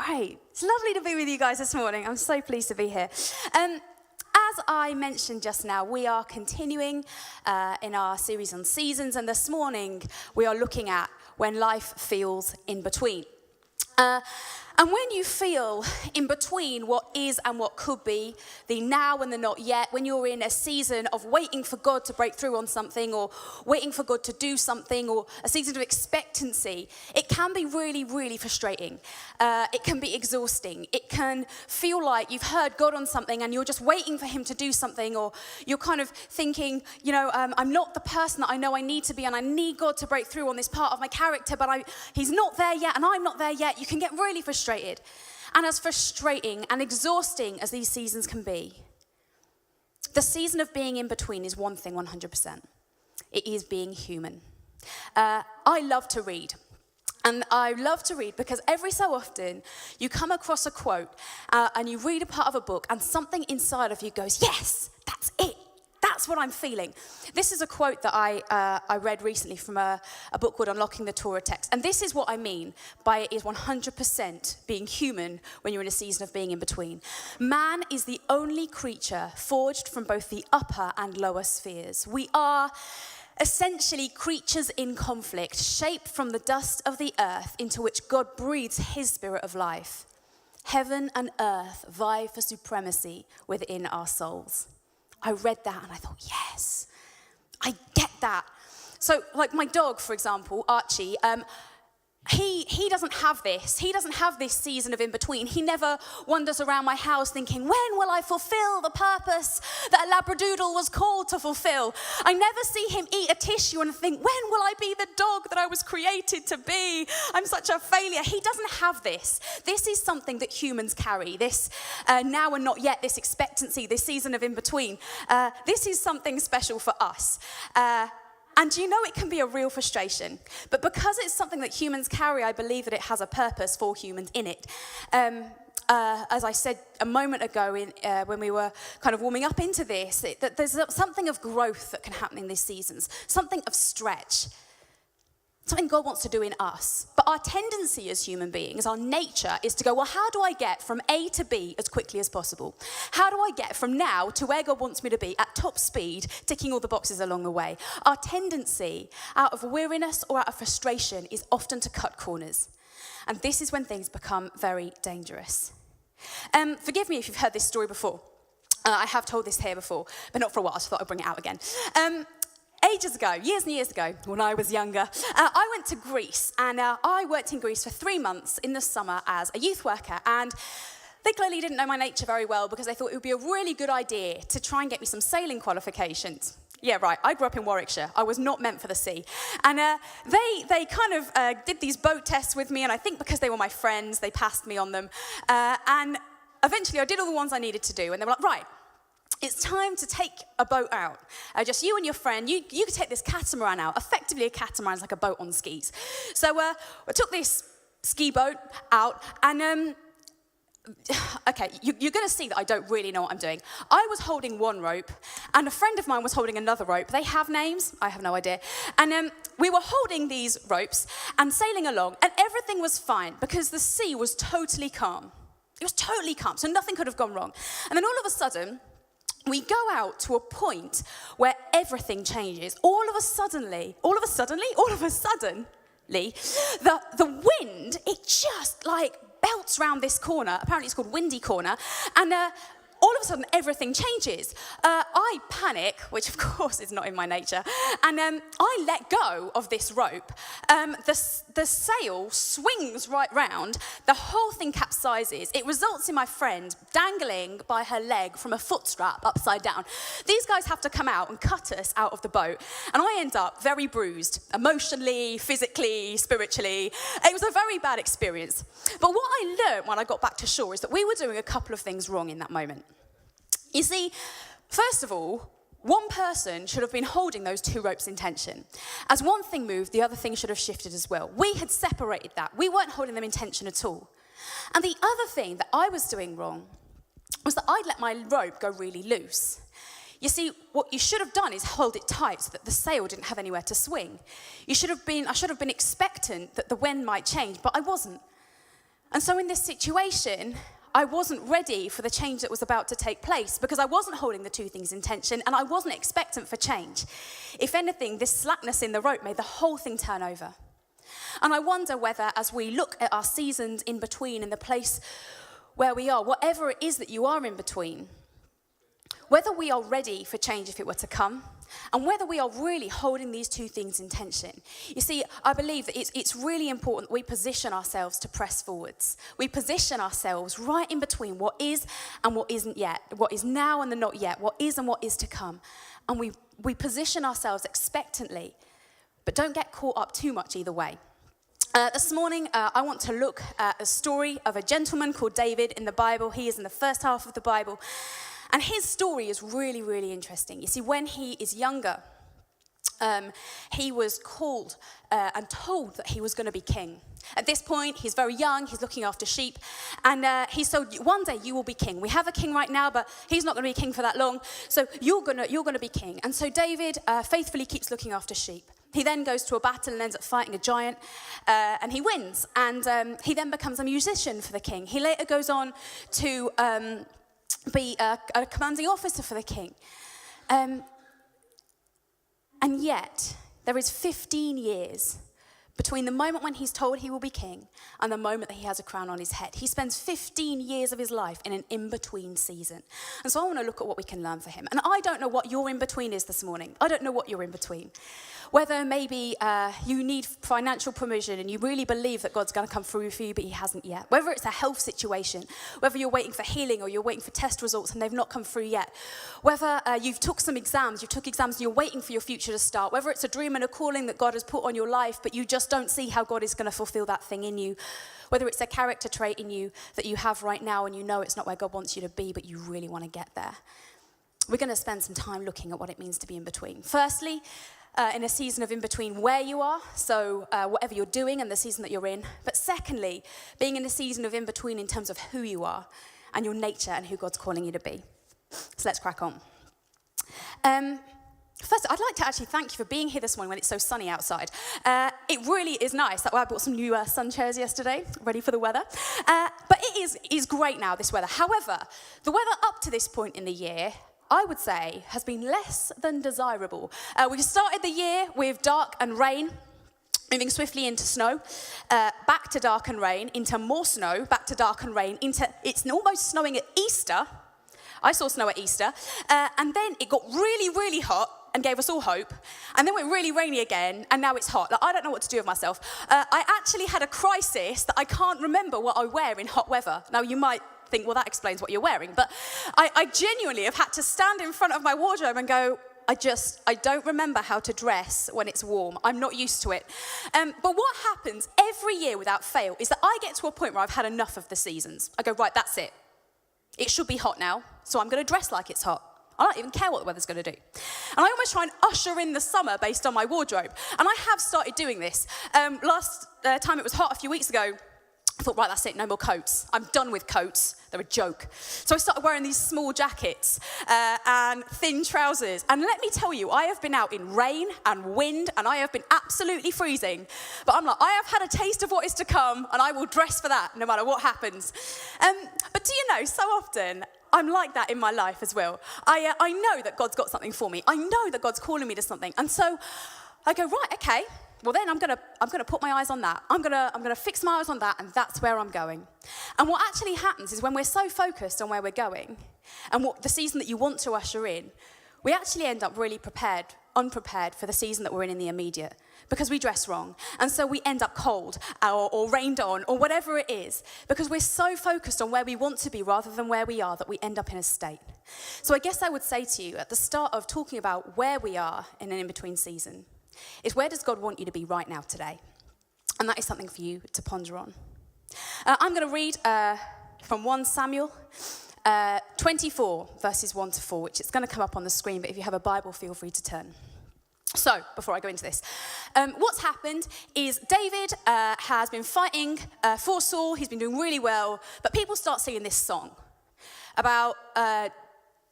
Great. It's lovely to be with you guys this morning. I'm so pleased to be here. As I mentioned just now, we are continuing in our series on seasons, and this morning we are looking at when life feels in between. And when you feel in between what is and what could be, the now and the not yet, when you're in a season of waiting for God to break through on something, or waiting for God to do something, or a season of expectancy, it can be really, really frustrating. It can be exhausting. It can feel like you've heard God on something and you're just waiting for him to do something, or you're kind of thinking, I'm not the person that I know I need to be, and I need God to break through on this part of my character, but he's not there yet and I'm not there yet. You can get really frustrated. And as frustrating and exhausting as these seasons can be, the season of being in between is one thing 100%. It is being human. I love to read. And I love to read because every so often you come across a quote and you read a part of a book and something inside of you goes, yes, that's it. That's what I'm feeling. This is a quote that I read recently from a book called Unlocking the Torah Text. And this is what I mean by it is 100% being human when you're in a season of being in between. Man is the only creature forged from both the upper and lower spheres. We are essentially creatures in conflict, shaped from the dust of the earth into which God breathes his spirit of life. Heaven and earth vie for supremacy within our souls. I read that and I thought, yes, I get that. So like my dog, for example, Archie, he doesn't have this. He doesn't have this season of in-between. He never wanders around my house thinking, when will I fulfill the purpose that a Labradoodle was called to fulfill? I never see him eat a tissue and think, when will I be the dog that I was created to be? I'm such a failure. He doesn't have this. This is something that humans carry, this now and not yet, this expectancy, this season of in-between. This is something special for us. And it can be a real frustration. But because it's something that humans carry, I believe that it has a purpose for humans in it. As I said a moment ago when we were kind of warming up into this, that there's something of growth that can happen in these seasons, something of stretch, something God wants to do in us. But our tendency as human beings, our nature, is to go, well, how do I get from A to B as quickly as possible? How do I get from now to where God wants me to be at top speed, ticking all the boxes along the way? Our tendency, out of weariness or out of frustration, is often to cut corners. And this is when things become very dangerous. Forgive me if you've heard this story before. I have told this here before, but not for a while, so I thought I'd bring it out again. Ages ago, years and years ago, when I was younger, I went to Greece, and I worked in Greece for 3 months in the summer as a youth worker, and they clearly didn't know my nature very well because they thought it would be a really good idea to try and get me some sailing qualifications. Yeah, right, I grew up in Warwickshire. I was not meant for the sea. And they kind of did these boat tests with me, and I think because they were my friends, they passed me on them. And eventually I did all the ones I needed to do, and they were like, right, it's time to take a boat out. Just you and your friend, you could take this catamaran out. Effectively, a catamaran is like a boat on skis. So I took this ski boat out, and okay, you're going to see that I don't really know what I'm doing. I was holding one rope, and a friend of mine was holding another rope. They have names. I have no idea. And we were holding these ropes and sailing along, and everything was fine because the sea was totally calm. It was totally calm, so nothing could have gone wrong. And then all of a sudden, we go out to a point where everything changes. All of a sudden, the wind, it just belts round this corner. Apparently it's called Windy Corner. And all of a sudden, everything changes. I panic, which of course is not in my nature, and I let go of this rope. The sail swings right round. The whole thing capsizes. It results in my friend dangling by her leg from a foot strap upside down. These guys have to come out and cut us out of the boat, and I end up very bruised, emotionally, physically, spiritually. It was a very bad experience. But what I learned when I got back to shore is that we were doing a couple of things wrong in that moment. You see, first of all, one person should have been holding those two ropes in tension. As one thing moved, the other thing should have shifted as well. We had separated that. We weren't holding them in tension at all. And the other thing that I was doing wrong was that I'd let my rope go really loose. You see, what you should have done is hold it tight so that the sail didn't have anywhere to swing. I should have been expectant that the wind might change, but I wasn't. And so in this situation, I wasn't ready for the change that was about to take place because I wasn't holding the two things in tension and I wasn't expectant for change. If anything, this slackness in the rope made the whole thing turn over. And I wonder whether, as we look at our seasons in between, in the place where we are, whatever it is that you are in between, whether we are ready for change if it were to come, and whether we are really holding these two things in tension. You see, I believe that it's really important that we position ourselves to press forwards. We position ourselves right in between what is and what isn't yet, what is now and the not yet, what is and what is to come. And we position ourselves expectantly, but don't get caught up too much either way. This morning, I want to look at a story of a gentleman called David in the Bible. He is in the first half of the Bible. And his story is really, really interesting. You see, when he is younger, he was called and told that he was going to be king. At this point, he's very young, he's looking after sheep, and he's told, one day you will be king. We have a king right now, but he's not going to be king for that long, so you're going to be king. And so David faithfully keeps looking after sheep. He then goes to a battle and ends up fighting a giant, and he wins. And he then becomes a musician for the king. He later goes on to be a commanding officer for the king. And yet, there is 15 years between the moment when he's told he will be king and the moment that he has a crown on his head. He spends 15 years of his life in an in-between season. And so I want to look at what we can learn for him. And I don't know what your in-between is this morning. I don't know what you're in between. Whether maybe you need financial provision and you really believe that God's going to come through for you, but he hasn't yet. Whether it's a health situation, whether you're waiting for healing or you're waiting for test results and they've not come through yet. Whether you took exams and you're waiting for your future to start. Whether it's a dream and a calling that God has put on your life, but you just don't see how God is going to fulfill that thing in you. Whether it's a character trait in you that you have right now and you know it's not where God wants you to be, but you really want to get there. We're going to spend some time looking at what it means to be in between. Firstly, in a season of in between where you are, so whatever you're doing and the season that you're in. But secondly, being in a season of in between in terms of who you are and your nature and who God's calling you to be. So let's crack on. First, I'd like to actually thank you for being here this morning when it's so sunny outside. It really is nice. I bought some new sun chairs yesterday, ready for the weather. But it is great now, this weather. However, the weather up to this point in the year, I would say, has been less than desirable. We started the year with dark and rain, moving swiftly into snow, back to dark and rain, into more snow, back to dark and rain, into it's almost snowing at Easter. I saw snow at Easter. And then it got really, really hot and gave us all hope. And then went really rainy again, and now it's hot. Like, I don't know what to do with myself. I actually had a crisis that I can't remember what I wear in hot weather. Now, you might think, well, that explains what you're wearing. But I genuinely have had to stand in front of my wardrobe and go, I don't remember how to dress when it's warm. I'm not used to it. But what happens every year without fail is that I get to a point where I've had enough of the seasons. I go, right, that's it. It should be hot now, so I'm going to dress like it's hot. I don't even care what the weather's going to do. And I almost try and usher in the summer based on my wardrobe. And I have started doing this. Last time it was hot a few weeks ago, I thought, right, that's it, no more coats. I'm done with coats. They're a joke. So I started wearing these small jackets and thin trousers. And let me tell you, I have been out in rain and wind, and I have been absolutely freezing. But I'm like, I have had a taste of what is to come, and I will dress for that no matter what happens. But do you know, so often, I'm like that in my life as well. I know that God's got something for me. I know that God's calling me to something. And so I go, right, okay. Well, then I'm gonna put my eyes on that. I'm gonna fix my eyes on that, and that's where I'm going. And what actually happens is when we're so focused on where we're going and what the season that you want to usher in, we actually end up really unprepared for the season that we're in the immediate, because we dress wrong. And so we end up cold or rained on or whatever it is, because we're so focused on where we want to be rather than where we are that we end up in a state. So I guess I would say to you at the start of talking about where we are in an in-between season is, where does God want you to be right now today? And that is something for you to ponder on. I'm going to read from 1 Samuel 24, verses 1 to 4, which is going to come up on the screen, but if you have a Bible, feel free to turn. So, before I go into this, what's happened is David has been fighting for Saul. He's been doing really well, but people start singing this song about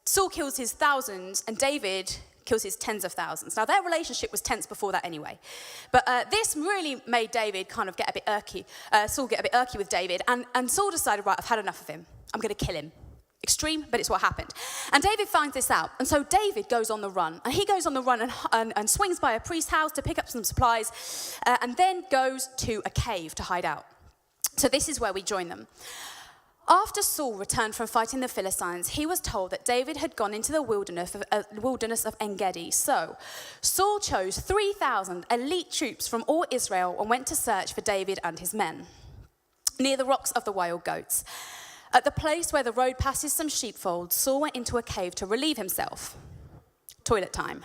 Saul kills his thousands and David kills his tens of thousands. Now, their relationship was tense before that anyway. But this really made David kind of get a bit irky. Saul get a bit irky with David. And Saul decided, right, I've had enough of him. I'm going to kill him. Extreme, but it's what happened. And David finds this out. And so David goes on the run. And he goes on the run and swings by a priest's house to pick up some supplies. And then goes to a cave to hide out. So this is where we join them. After Saul returned from fighting the Philistines, he was told that David had gone into the wilderness of En-Gedi. So Saul chose 3,000 elite troops from all Israel and went to search for David and his men near the rocks of the wild goats. At the place where the road passes some sheepfolds, Saul went into a cave to relieve himself. Toilet time.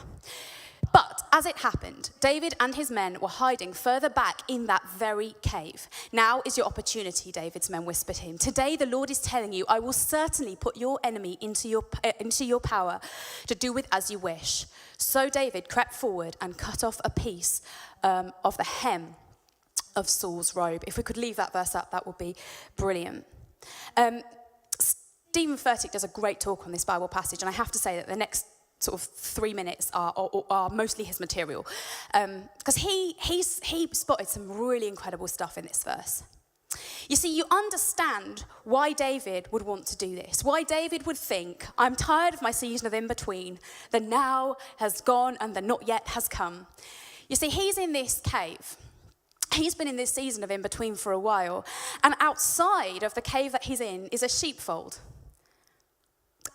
But as it happened, David and his men were hiding further back in that very cave. Now is your opportunity, David's men whispered him. Today the Lord is telling you, I will certainly put your enemy into your power to do with as you wish. So David crept forward and cut off a piece of the hem of Saul's robe. If we could leave that verse up, that would be brilliant. Stephen Furtick does a great talk on this Bible passage, and I have to say that the next sort of 3 minutes are mostly his material, because he spotted some really incredible stuff in this verse. You see, you understand why David would want to do this, why David would think, I'm tired of my season of in-between, the now has gone and the not yet has come. You see, he's in this cave. He's been in this season of in-between for a while, and outside of the cave that he's in is a sheepfold.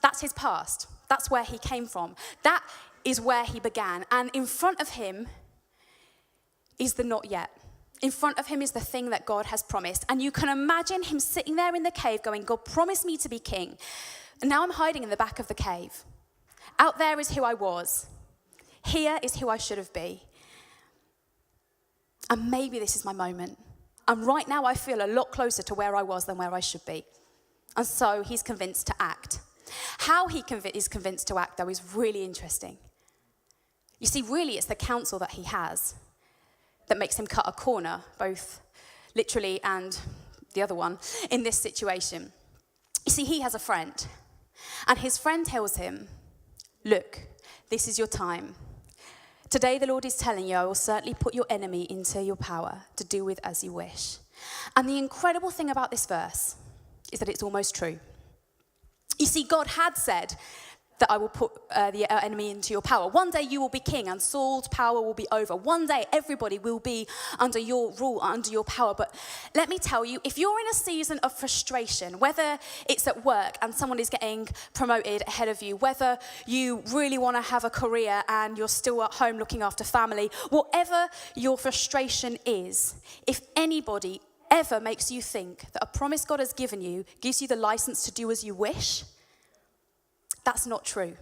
That's his past. That's where he came from. That is where he began. And in front of him is the not yet. In front of him is the thing that God has promised. And you can imagine him sitting there in the cave going, God promised me to be king. And now I'm hiding in the back of the cave. Out there is who I was. Here is who I should have been. And maybe this is my moment. And right now I feel a lot closer to where I was than where I should be. And so he's convinced to act. How he is convinced to act, though, is really interesting. You see, really, it's the counsel that he has that makes him cut a corner, both literally and the other one, in this situation. You see, he has a friend, and his friend tells him, look, this is your time. Today, the Lord is telling you, I will certainly put your enemy into your power to do with as you wish. And the incredible thing about this verse is that it's almost true. You see, God had said that I will put the enemy into your power. One day you will be king and Saul's power will be over. One day everybody will be under your rule, under your power. But let me tell you, if you're in a season of frustration, whether it's at work and someone is getting promoted ahead of you, whether you really want to have a career and you're still at home looking after family, whatever your frustration is, if anybody ever makes you think that a promise God has given you gives you the license to do as you wish, that's not true.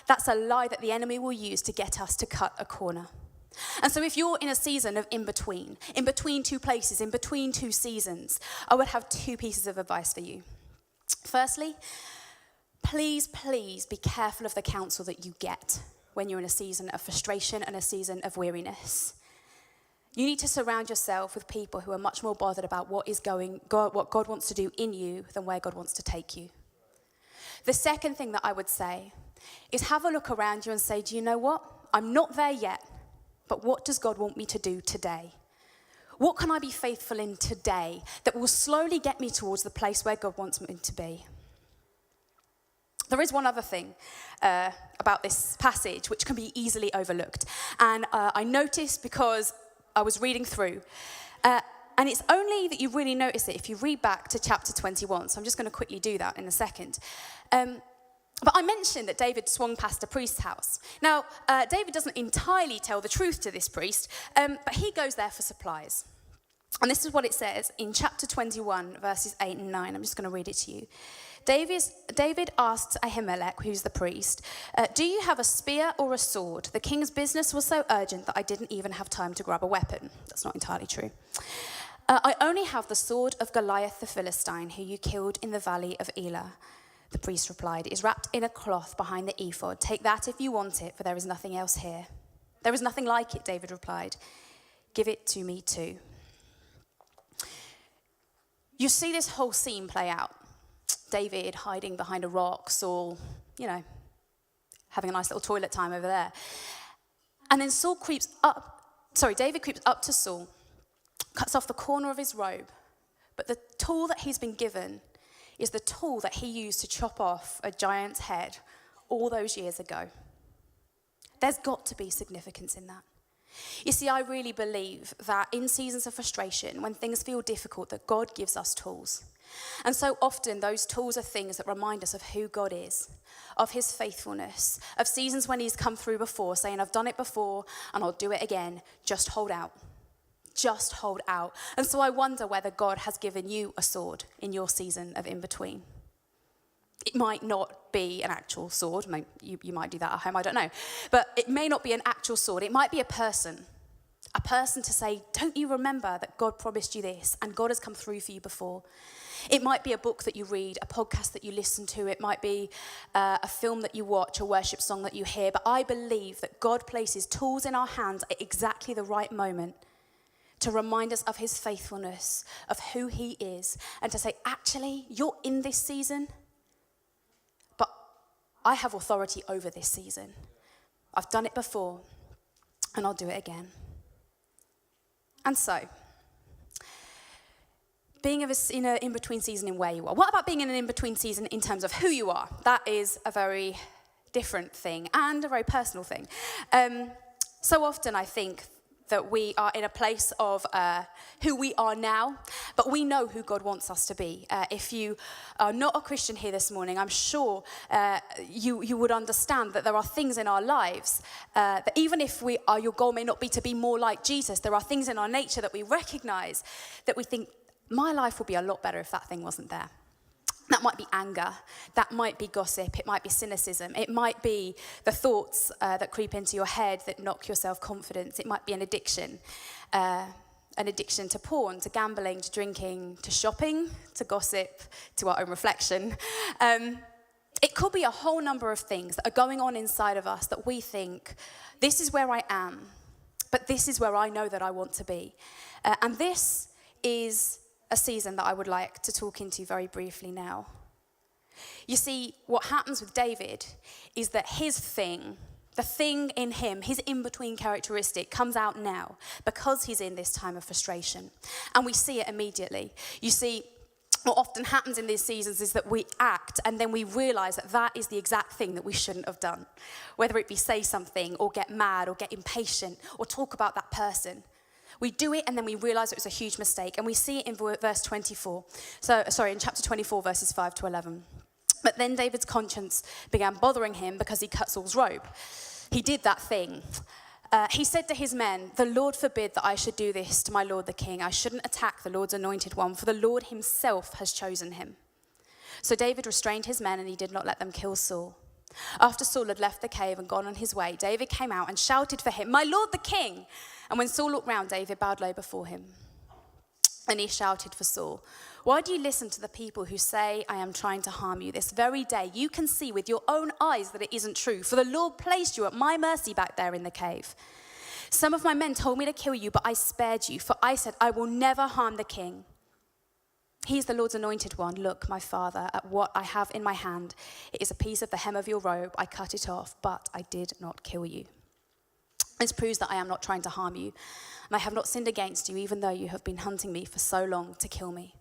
That's a lie that the enemy will use to get us to cut a corner. And so if you're in a season of in between two places, in between two seasons, I would have 2 pieces of advice for you. Firstly, please be careful of the counsel that you get when you're in a season of frustration and a season of weariness. You need to surround yourself with people who are much more bothered about what God wants to do in you than where God wants to take you. The second thing that I would say is have a look around you and say, do you know what? I'm not there yet, but what does God want me to do today? What can I be faithful in today that will slowly get me towards the place where God wants me to be? There is one other thing about this passage which can be easily overlooked. And I noticed because I was reading through. And it's only that you really notice it if you read back to chapter 21. So I'm just going to quickly do that in a second. But I mentioned that David swung past a priest's house. Now, David doesn't entirely tell the truth to this priest, but he goes there for supplies. And this is what it says in chapter 21, verses 8 and 9. I'm just going to read it to you. David asked Ahimelech, who's the priest, do you have a spear or a sword? The king's business was so urgent that I didn't even have time to grab a weapon. That's not entirely true. I only have the sword of Goliath the Philistine, who you killed in the valley of Elah. The priest replied, it is wrapped in a cloth behind the ephod. Take that if you want it, for there is nothing else here. There is nothing like it, David replied. Give it to me too. You see this whole scene play out. David hiding behind a rock, Saul, having a nice little toilet time over there. And then David creeps up to Saul, cuts off the corner of his robe. But the tool that he's been given is the tool that he used to chop off a giant's head all those years ago. There's got to be significance in that. You see, I really believe that in seasons of frustration, when things feel difficult, that God gives us tools. And so often those tools are things that remind us of who God is, of his faithfulness, of seasons when he's come through before, saying, I've done it before and I'll do it again. Just hold out. Just hold out. And so I wonder whether God has given you a sword in your season of in-between. It might not be an actual sword. You might do that at home, I don't know. But it may not be an actual sword. It might be a person to say, don't you remember that God promised you this and God has come through for you before? It might be a book that you read, a podcast that you listen to. It might be a film that you watch, a worship song that you hear. But I believe that God places tools in our hands at exactly the right moment to remind us of his faithfulness, of who he is, and to say, actually, you're in this season, but I have authority over this season. I've done it before, and I'll do it again. And so, being in an in-between season in where you are. What about being in an in-between season in terms of who you are? That is a very different thing and a very personal thing. So often I think that we are in a place of who we are now, but we know who God wants us to be. If you are not a Christian here this morning, I'm sure you would understand that there are things in our lives that even if your goal may not be to be more like Jesus, there are things in our nature that we recognize that we think, my life would be a lot better if that thing wasn't there. That might be anger, that might be gossip, it might be cynicism, it might be the thoughts that creep into your head that knock your self-confidence, it might be an addiction to porn, to gambling, to drinking, to shopping, to gossip, to our own reflection. It could be a whole number of things that are going on inside of us that we think, this is where I am, but this is where I know that I want to be. And this is a season that I would like to talk into very briefly now. You see, what happens with David is that his thing, the thing in him, his in-between characteristic comes out now because he's in this time of frustration. And we see it immediately. You see, what often happens in these seasons is that we act and then we realize that that is the exact thing that we shouldn't have done. Whether it be say something or get mad or get impatient or talk about that person. We do it and then we realize it was a huge mistake. And we see it in verse 24. In chapter 24, verses 5 to 11. But then David's conscience began bothering him because he cut Saul's robe. He did that thing. He said to his men, the Lord forbid that I should do this to my lord the king. I shouldn't attack the Lord's anointed one, for the Lord himself has chosen him. So David restrained his men and he did not let them kill Saul. After Saul had left the cave and gone on his way, David came out and shouted for him, my lord the king. And when Saul looked round, David bowed low before him. And he shouted for Saul, why do you listen to the people who say, I am trying to harm you? This very day you can see with your own eyes that it isn't true, for the Lord placed you at my mercy back there in the cave. Some of my men told me to kill you, but I spared you, for I said, I will never harm the king. He is the Lord's anointed one. Look, my father, at what I have in my hand. It is a piece of the hem of your robe. I cut it off, but I did not kill you. This proves that I am not trying to harm you, and I have not sinned against you, even though you have been hunting me for so long to kill me.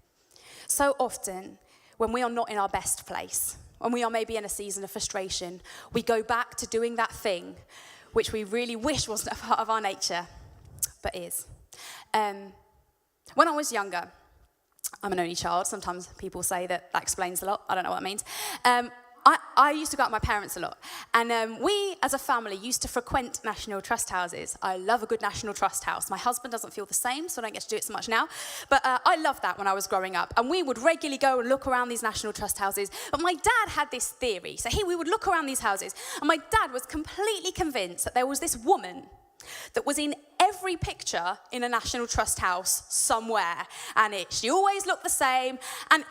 So often, when we are not in our best place, when we are maybe in a season of frustration, we go back to doing that thing which we really wish wasn't a part of our nature, but is. When I was younger, I'm an only child. Sometimes people say that explains a lot. I don't know what that means. I used to go out with my parents a lot. And we, as a family, used to frequent National Trust houses. I love a good National Trust house. My husband doesn't feel the same, so I don't get to do it so much now. But I loved that when I was growing up. And we would regularly go and look around these National Trust houses. But my dad had this theory. So we would look around these houses. And my dad was completely convinced that there was this woman that was in every every picture in a National Trust house somewhere, and she always looked the same. And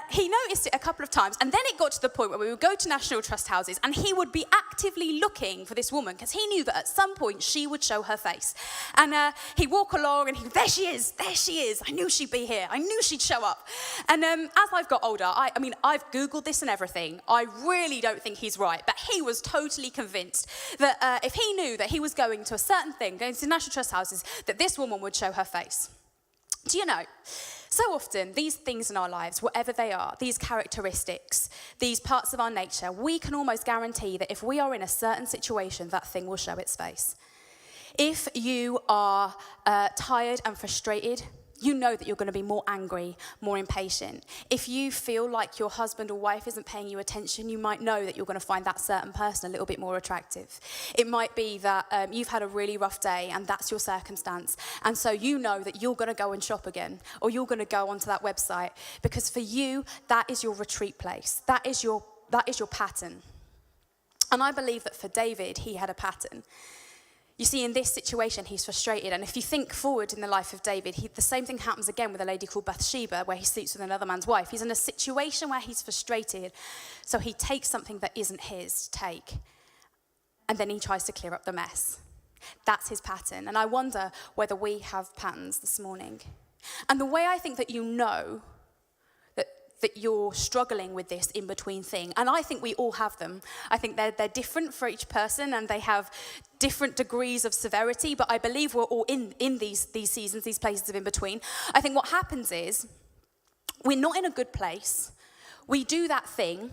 he noticed it a couple of times, and then it got to the point where we would go to National Trust houses, and he would be actively looking for this woman because he knew that at some point she would show her face. And he'd walk along, and there she is. I knew she'd be here. I knew she'd show up. And as I've got older, I mean, I've Googled this and everything. I really don't think he's right, but he was totally convinced that if he knew that he was going to a certain thing, going to National Trust houses, that this woman would show her face. Do you know, so often these things in our lives, whatever they are, these characteristics, these parts of our nature, we can almost guarantee that if we are in a certain situation, that thing will show its face. If you are tired and frustrated, you know that you're going to be more angry, more impatient. If you feel like your husband or wife isn't paying you attention, you might know that you're going to find that certain person a little bit more attractive. It might be that you've had a really rough day and that's your circumstance. And so you know that you're going to go and shop again, or you're going to go onto that website, because for you, that is your retreat place. That is your pattern. And I believe that for David, he had a pattern. You see, in this situation, he's frustrated. And if you think forward in the life of David, the same thing happens again with a lady called Bathsheba, where he sleeps with another man's wife. He's in a situation where he's frustrated. So he takes something that isn't his to take, and then he tries to clear up the mess. That's his pattern. And I wonder whether we have patterns this morning. And the way I think that you know that you're struggling with this in-between thing. And I think we all have them. I think they're different for each person, and they have different degrees of severity, but I believe we're all in these seasons, these places of in-between. I think what happens is we're not in a good place. We do that thing,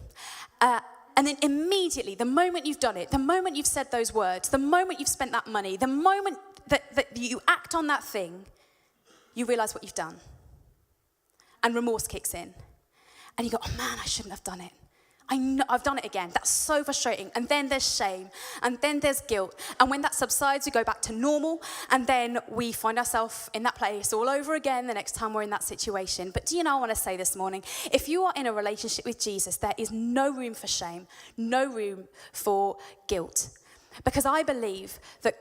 and then immediately, the moment you've done it, the moment you've said those words, the moment you've spent that money, the moment that you act on that thing, you realize what you've done. And remorse kicks in. And you go, oh man, I shouldn't have done it. I know I've done it again. That's so frustrating. And then there's shame. And then there's guilt. And when that subsides, we go back to normal. And then we find ourselves in that place all over again the next time we're in that situation. But do you know, I want to say this morning, if you are in a relationship with Jesus, there is no room for shame, no room for guilt. Because I believe that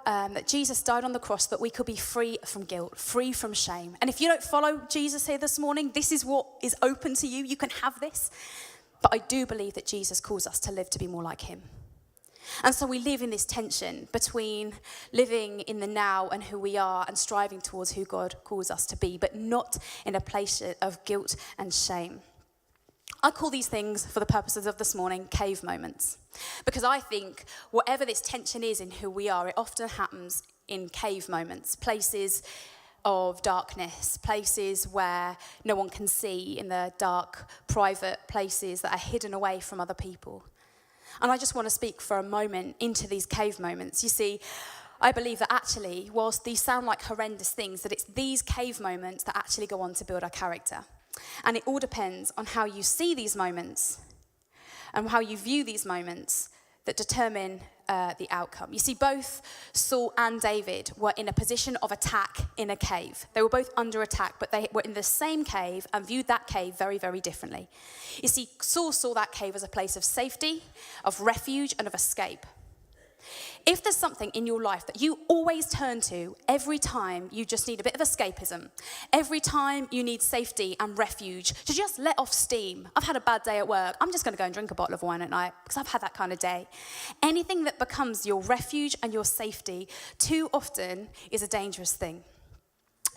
that Jesus died on the cross that we could be free from guilt, free from shame. And if you don't follow Jesus here this morning, this is what is open to you. You can have this. But I do believe that Jesus calls us to live to be more like him. And so we live in this tension between living in the now and who we are, and striving towards who God calls us to be, but not in a place of guilt and shame. I call these things, for the purposes of this morning, cave moments. Because I think whatever this tension is in who we are, it often happens in cave moments, places of darkness, places where no one can see, in the dark, private places that are hidden away from other people. And I just want to speak for a moment into these cave moments. You see, I believe that actually, whilst these sound like horrendous things, that it's these cave moments that actually go on to build our character. And it all depends on how you see these moments and how you view these moments that determine the outcome. You see, both Saul and David were in a position of attack in a cave. They were both under attack, but they were in the same cave and viewed that cave very, very differently. You see, Saul saw that cave as a place of safety, of refuge, and of escape. If there's something in your life that you always turn to every time you just need a bit of escapism, every time you need safety and refuge to just let off steam. I've had a bad day at work. I'm just going to go and drink a bottle of wine at night because I've had that kind of day. Anything that becomes your refuge and your safety too often is a dangerous thing.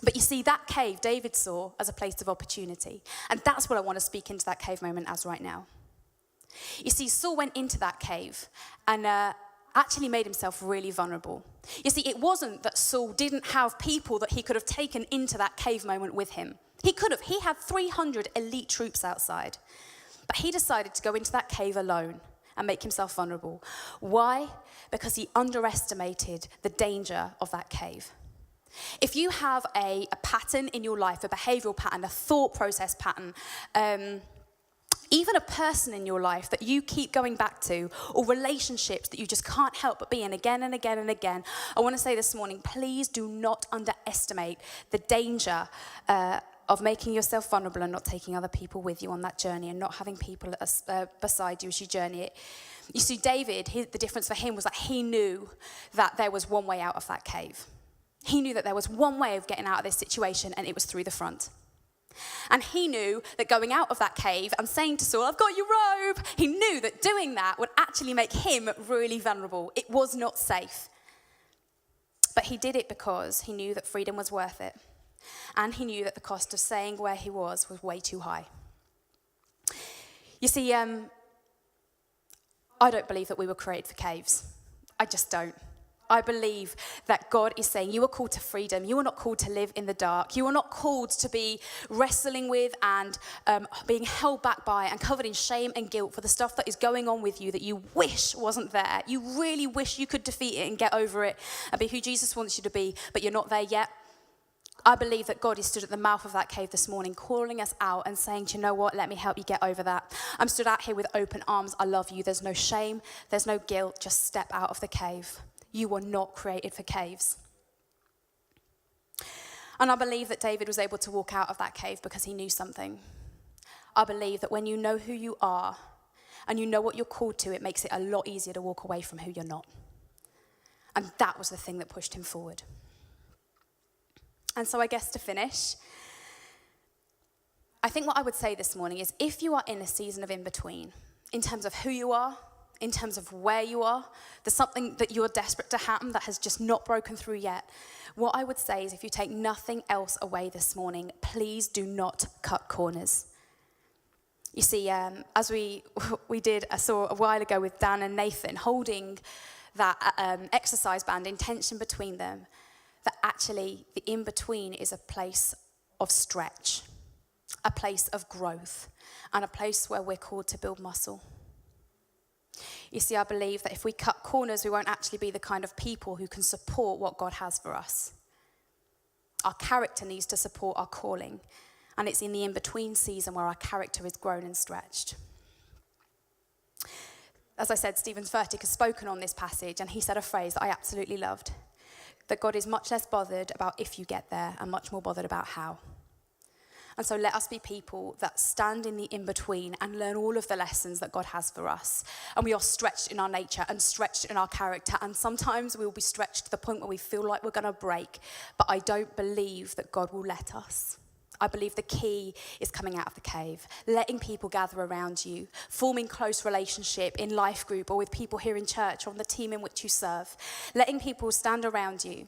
But you see, that cave David saw as a place of opportunity. And that's what I want to speak into that cave moment as right now. You see, Saul went into that cave and actually made himself really vulnerable. You see, it wasn't that Saul didn't have people that he could have taken into that cave moment with him. He could have. He had 300 elite troops outside. But he decided to go into that cave alone and make himself vulnerable. Why? Because he underestimated the danger of that cave. If you have a pattern in your life, a behavioral pattern, a thought process pattern, even a person in your life that you keep going back to, or relationships that you just can't help but be in again and again and again, I want to say this morning, please do not underestimate the danger of making yourself vulnerable and not taking other people with you on that journey, and not having people beside you as you journey it. You see, David, the difference for him was that he knew that there was one way out of that cave. He knew that there was one way of getting out of this situation, and it was through the front. And he knew that going out of that cave and saying to Saul, I've got your robe, he knew that doing that would actually make him really vulnerable. It was not safe. But he did it because he knew that freedom was worth it. And he knew that the cost of staying where he was way too high. You see, I don't believe that we were created for caves. I just don't. I believe that God is saying you are called to freedom. You are not called to live in the dark. You are not called to be wrestling with and being held back by and covered in shame and guilt for the stuff that is going on with you that you wish wasn't there. You really wish you could defeat it and get over it and be who Jesus wants you to be, but you're not there yet. I believe that God is stood at the mouth of that cave this morning, calling us out and saying, do you know what? Let me help you get over that. I'm stood out here with open arms. I love you. There's no shame. There's no guilt. Just step out of the cave. You were not created for caves. And I believe that David was able to walk out of that cave because he knew something. I believe that when you know who you are and you know what you're called to, it makes it a lot easier to walk away from who you're not. And that was the thing that pushed him forward. And so I guess to finish, I think what I would say this morning is if you are in a season of in-between, in terms of who you are, in terms of where you are, there's something that you're desperate to happen that has just not broken through yet. What I would say is if you take nothing else away this morning, please do not cut corners. You see, as we saw a while ago with Dan and Nathan, holding that exercise band in tension between them, that actually the in-between is a place of stretch, a place of growth, and a place where we're called to build muscle. You see, I believe that if we cut corners, we won't actually be the kind of people who can support what God has for us. Our character needs to support our calling, and it's in the in-between season where our character is grown and stretched. As I said, Furtick has spoken on this passage, and he said a phrase that I absolutely loved, that God is much less bothered about if you get there and much more bothered about how. And so let us be people that stand in the in-between and learn all of the lessons that God has for us. And we are stretched in our nature and stretched in our character. And sometimes we will be stretched to the point where we feel like we're going to break. But I don't believe that God will let us. I believe the key is coming out of the cave, letting people gather around you, forming close relationship in life group or with people here in church or on the team in which you serve, letting people stand around you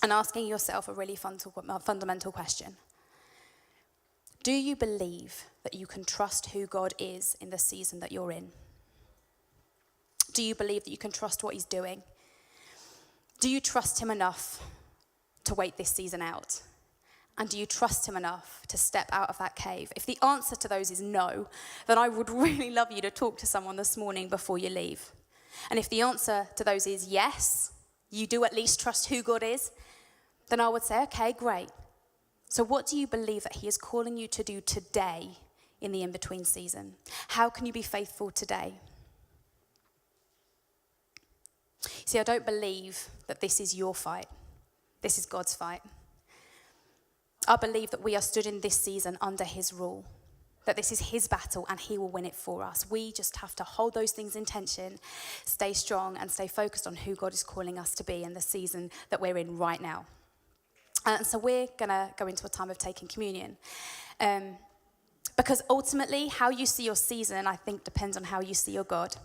and asking yourself a really fundamental question. Do you believe that you can trust who God is in the season that you're in? Do you believe that you can trust what he's doing? Do you trust him enough to wait this season out? And do you trust him enough to step out of that cave? If the answer to those is no, then I would really love you to talk to someone this morning before you leave. And if the answer to those is yes, you do at least trust who God is, then I would say, okay, great. So what do you believe that he is calling you to do today in the in-between season? How can you be faithful today? See, I don't believe that this is your fight. This is God's fight. I believe that we are stood in this season under his rule, that this is his battle and he will win it for us. We just have to hold those things in tension, stay strong and stay focused on who God is calling us to be in the season that we're in right now. And so we're going to go into a time of taking communion. Because ultimately, how you see your season, I think, depends on how you see your God.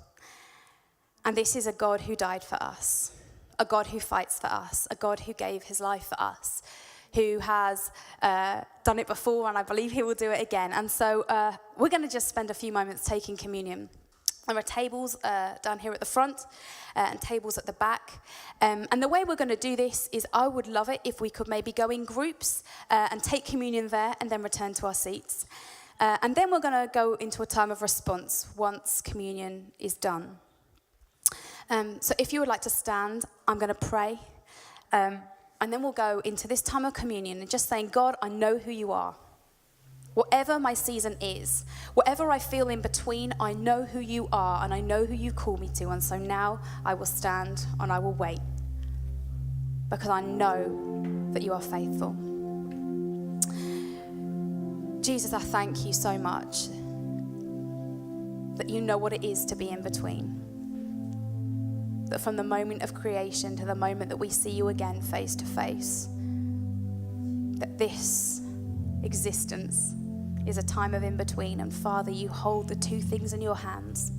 And this is a God who died for us, a God who fights for us, a God who gave his life for us, who has done it before, and I believe he will do it again. And so we're going to just spend a few moments taking communion. There are tables down here at the front and tables at the back. And the way we're going to do this is I would love it if we could maybe go in groups and take communion there and then return to our seats. And then we're going to go into a time of response once communion is done. So if you would like to stand, I'm going to pray. And then we'll go into this time of communion and just saying, God, I know who you are. Whatever my season is, whatever I feel in between, I know who you are and I know who you call me to. And so now I will stand and I will wait because I know that you are faithful. Jesus, I thank you so much that you know what it is to be in between. that from the moment of creation to the moment that we see you again face to face, that this existence is a time of in-between. And Father, you hold the two things in your hands.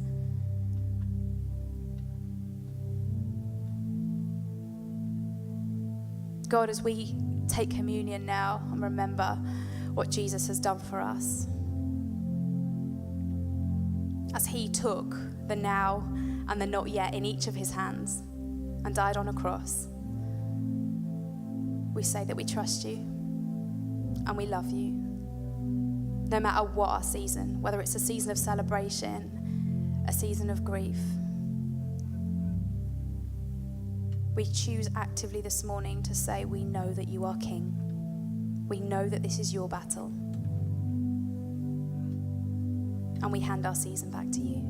God, as we take communion now and remember what Jesus has done for us, as he took the now and the not yet in each of his hands and died on a cross, we say that we trust you and we love you. No matter what our season, whether it's a season of celebration, a season of grief, we choose actively this morning to say we know that you are King. We know that this is your battle. And we hand our season back to you.